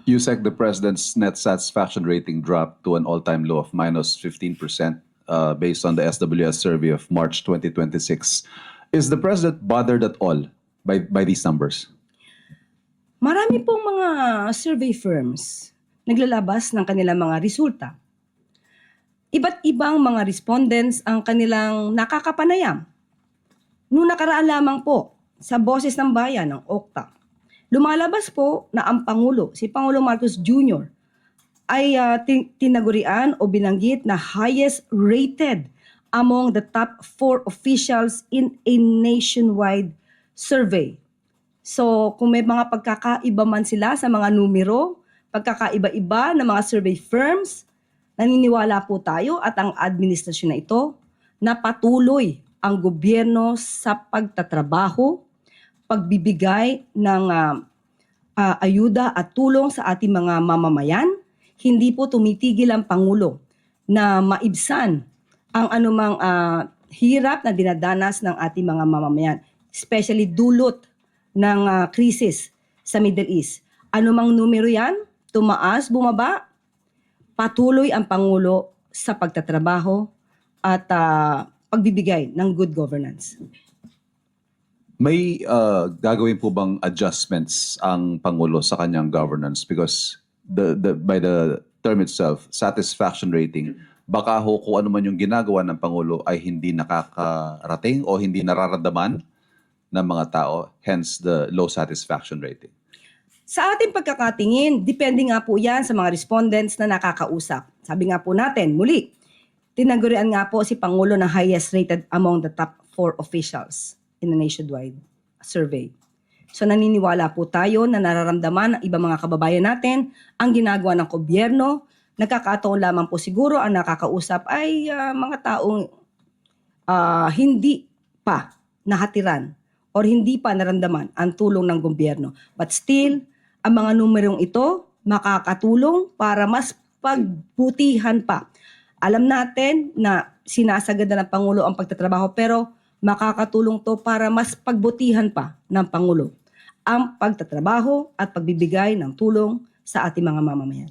Yusek, the president's net satisfaction rating dropped to an all-time low of -15% based on the SWS survey of March 2026. Is the president bothered at all by these numbers? Marami pong mga survey firms naglalabas ng kanilang mga resulta. Iba't ibang mga respondents ang kanilang nakakapanayam. Noong nakaraan lamang po sa Boses ng Bayan ng OCTA, lumalabas po na ang Pangulo, si Pangulo Marcos Jr., ay tinagurian o binanggit na highest rated among the top 4 officials in a nationwide survey. So kung may mga pagkakaiba man sila sa mga numero, pagkakaiba-iba ng mga survey firms, naniniwala po tayo at ang administrasyon na ito na patuloy ang gobyerno sa pagtatrabaho, pagbibigay ng ayuda at tulong sa ating mga mamamayan. Hindi po tumitigil ang Pangulo na maibsan ang anumang hirap na dinadanas ng ating mga mamamayan, especially dulot ng krisis sa Middle East. Anumang numero yan, tumaas, bumaba, patuloy ang Pangulo sa pagtatrabaho at pagbibigay ng good governance. May gagawin po bang adjustments ang Pangulo sa kanyang governance? Because by the term itself, satisfaction rating, baka ho kung ano man yung ginagawa ng Pangulo ay hindi nakakarating o hindi nararamdaman ng mga tao, hence the low satisfaction rating. Sa ating pagkakatingin, depende nga po yan sa mga respondents na nakakausap. Sabi nga po natin, muli, tinagurian nga po si Pangulo na highest rated among the top 4 officials in the nationwide survey. So naniniwala po tayo na nararamdaman ng ibang mga kababayan natin ang ginagawa ng gobyerno. Nagkakataon lamang po siguro ang nakakausap ay mga taong hindi pa nahatiran or hindi pa naramdaman ang tulong ng gobyerno. But still, ang mga numerong ito makakatulong para mas pagbutihan pa. Alam natin na sinasagad na ng Pangulo ang pagtatrabaho pero makakatulong to para mas pagbutihan pa ng Pangulo ang pagtatrabaho at pagbibigay ng tulong sa ating mga mamamayan.